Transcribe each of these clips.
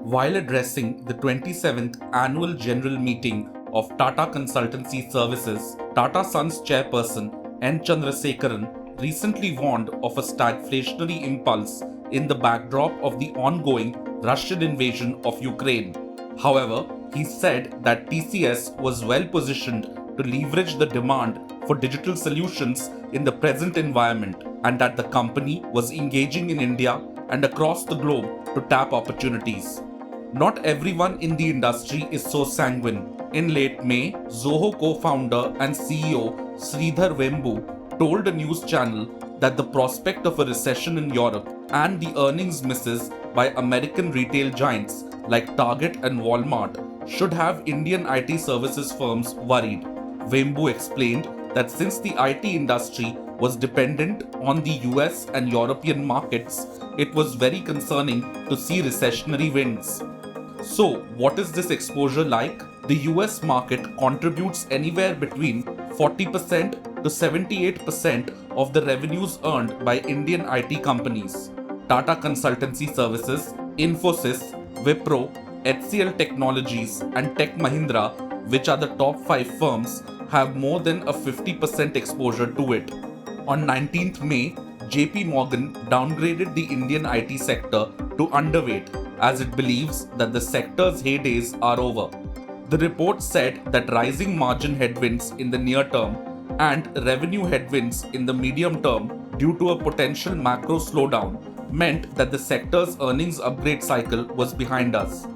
While addressing the 27th annual general meeting of Tata Consultancy Services, Tata Sons chairperson N. Chandrasekaran recently warned of a stagflationary impulse in the backdrop of the ongoing Russian invasion of Ukraine. However, he said that TCS was well positioned to leverage the demand for digital solutions in the present environment and that the company was engaging in India and across the globe to tap opportunities. Not everyone in the industry is so sanguine. In late May, Zoho co-founder and CEO Sridhar Vembu told a news channel that the prospect of a recession in Europe and the earnings misses by American retail giants like Target and Walmart should have Indian IT services firms worried. Vembu explained that since the IT industry was dependent on the US and European markets, it was very concerning to see recessionary winds. So, what is this exposure like? The US market contributes anywhere between 40% to 78% of the revenues earned by Indian IT companies. Tata Consultancy Services, Infosys, Wipro, HCL Technologies, and Tech Mahindra, which are the top 5 firms, have more than a 50% exposure to it. On 19th May, JP Morgan downgraded the Indian IT sector to underweight as it believes that the sector's heydays are over. The report said that rising margin headwinds in the near term and revenue headwinds in the medium term due to a potential macro slowdown meant that the sector's earnings upgrade cycle was behind us.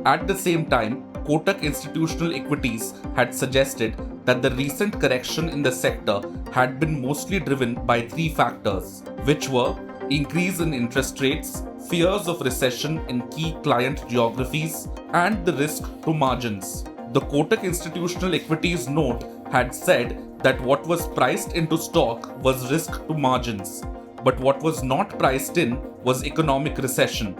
At the same time, Kotak Institutional Equities had suggested that the recent correction in the sector had been mostly driven by three factors, which were increase in interest rates, fears of recession in key client geographies, and the risk to margins. The Kotak Institutional Equities note had said that what was priced into stock was risk to margins, but what was not priced in was economic recession.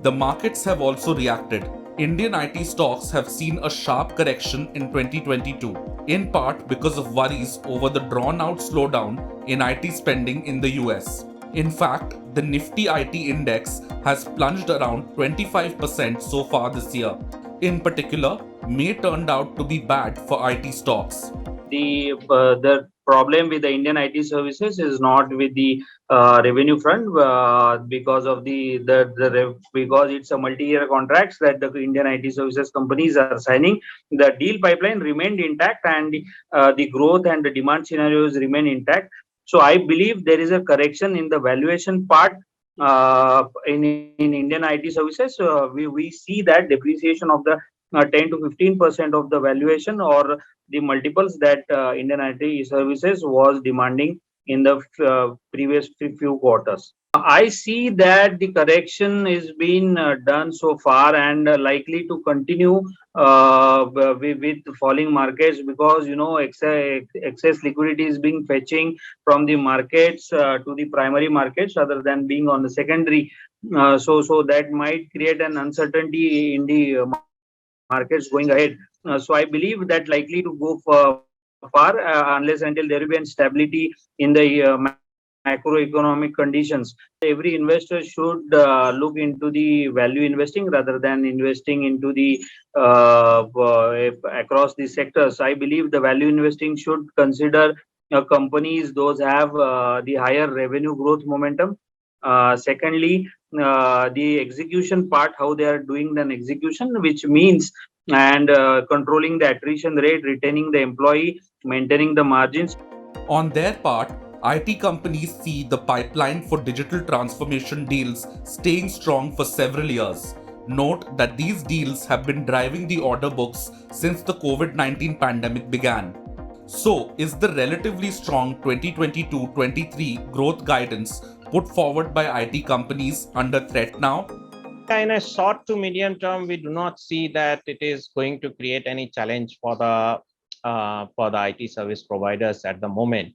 The markets have also reacted. Indian IT stocks have seen a sharp correction in 2022, in part because of worries over the drawn-out slowdown in IT spending in the US. In fact, the Nifty IT index has plunged around 25% so far this year. In particular, May turned out to be bad for IT stocks. The problem with the Indian IT services is not with the revenue front because of because it's a multi-year contracts that the Indian IT services companies are signing. The deal pipeline remained intact and the growth and the demand scenarios remain intact. So I believe there is a correction in the valuation part in Indian IT services. We see that depreciation of the 10 to 15% of the valuation or the multiples that Indian IT services was demanding in the previous few quarters. I see that the correction is being done so far and likely to continue with falling markets because excess liquidity is being fetching from the markets to the primary markets rather than being on the secondary. So that might create an uncertainty in the markets going ahead. So I believe that likely to go far unless until there will be stability in the macroeconomic conditions. Every investor should look into the value investing rather than investing into the across the sectors. I believe the value investing should consider companies those have the higher revenue growth momentum. Secondly, the execution part, how they are doing the execution, which means and controlling the attrition rate, retaining the employee, maintaining the margins. On their part, IT companies see the pipeline for digital transformation deals staying strong for several years. Note that these deals have been driving the order books since the COVID-19 pandemic began. So, is the relatively strong 2022-23 growth guidance put forward by IT companies under threat now? In a short to medium term, we do not see that it is going to create any challenge for the IT service providers at the moment,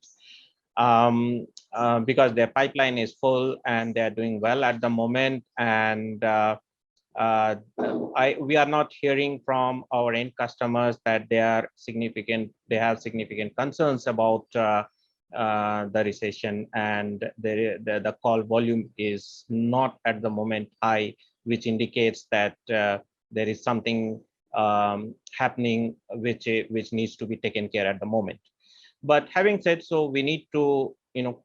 because their pipeline is full and they are doing well at the moment. And we are not hearing from our end customers that they have significant concerns about the recession, and the call volume is not at the moment high which indicates that there is something happening which needs to be taken care at the moment. But having said so, we need to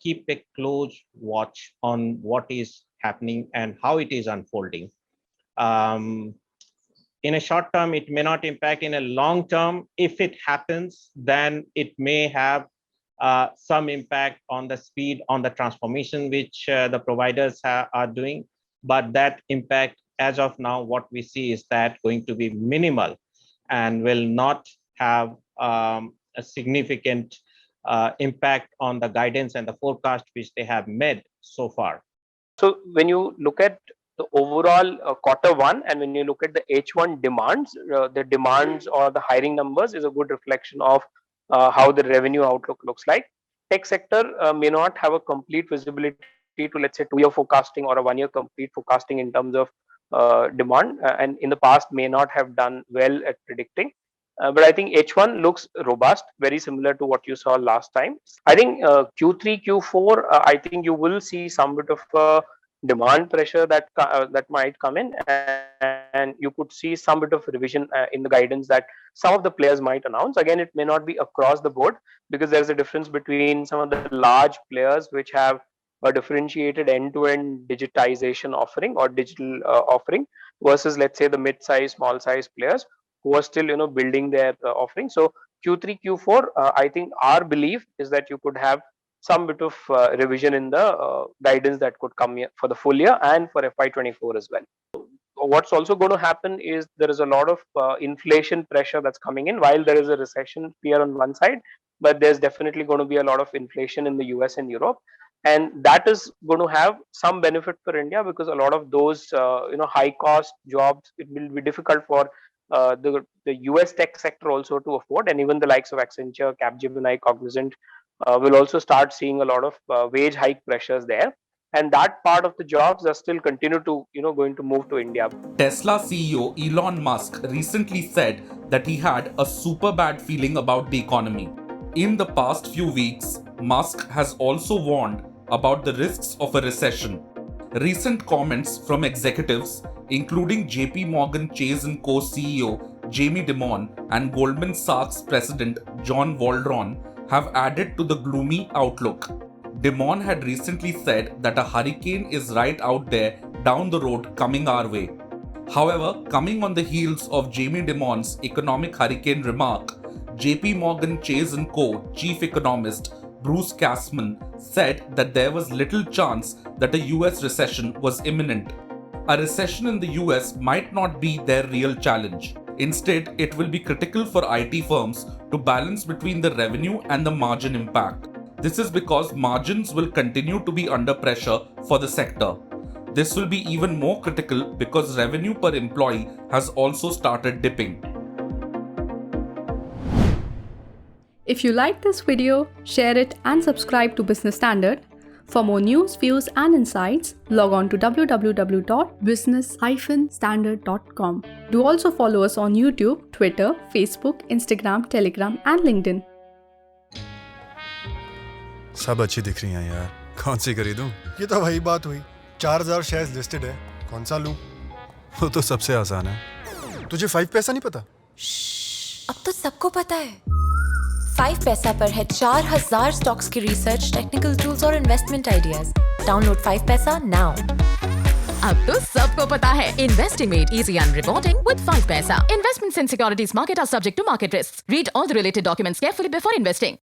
keep a close watch on what is happening and how it is unfolding. In a short term, it may not impact. In a long term, if it happens, then it may have some impact on the speed, on the transformation which the providers are doing. But that impact, as of now, what we see is that going to be minimal and will not have a significant impact on the guidance and the forecast which they have made so far. So when you look at the overall Q1 and when you look at the H1 demands, the demands or the hiring numbers is a good reflection of how the revenue outlook looks like. Tech sector may not have a complete visibility to, let's say, 2-year forecasting or a 1-year complete forecasting in terms of demand, and in the past may not have done well at predicting. But I think H1 looks robust, very similar to what you saw last time. I think Q3, Q4, I think you will see some bit of demand pressure that might come in, and you could see some bit of revision in the guidance that some of the players might announce. Again, it may not be across the board because there's a difference between some of the large players which have a differentiated end-to-end digitization offering or digital offering versus, let's say, the mid-size, small-size players who are still building their offering. So Q3, Q4, I think our belief is that you could have some bit of revision in the guidance that could come here for the full year and for FY24 as well. What's also going to happen is there is a lot of inflation pressure that's coming in. While there is a recession fear on one side, but there's definitely going to be a lot of inflation in the US and Europe, and that is going to have some benefit for India because a lot of those high cost jobs, it will be difficult for the US tech sector also to afford, and even the likes of Accenture, Capgemini, Cognizant will also start seeing a lot of wage hike pressures there, and that part of the jobs are still continue to going to move to India. Tesla CEO Elon Musk recently said that he had a super bad feeling about the economy. In the past few weeks, Musk has also warned about the risks of a recession. Recent comments from executives, including JP Morgan Chase & Co. CEO Jamie Dimon and Goldman Sachs President John Waldron, have added to the gloomy outlook. Dimon had recently said that a hurricane is right out there down the road coming our way. However, coming on the heels of Jamie Dimon's economic hurricane remark, JP Morgan Chase & Co. Chief Economist Bruce Kasman said that there was little chance that a US recession was imminent. A recession in the US might not be their real challenge. Instead, it will be critical for IT firms to balance between the revenue and the margin impact. This is because margins will continue to be under pressure for the sector. This will be even more critical because revenue per employee has also started dipping. If you like this video, share it and subscribe to Business Standard. For more news, views and insights, log on to www.business-standard.com. Do also follow us on YouTube, Twitter, Facebook, Instagram, Telegram and LinkedIn. सब अच्छी दिख रही हैं यार, कौन सी खरीदूं? ये तो वही बात हुई, 4000 शेयर्स लिस्टेड है, कौन सा लूं? वो तो सबसे आसान है। तुझे 5 पैसा नहीं पता? अब तो सबको पता है। 5 पैसा पर है 4000 स्टॉक्स की रिसर्च, टेक्निकल टूल्स और इन्वेस्टमेंट आइडियाज। डाउनलोड 5 पैसा नाउ। अब तो सबको पता है, investing made easy and rewarding with 5 paisa. Investments in securities market are subject to market risks. Read all the related documents carefully before investing.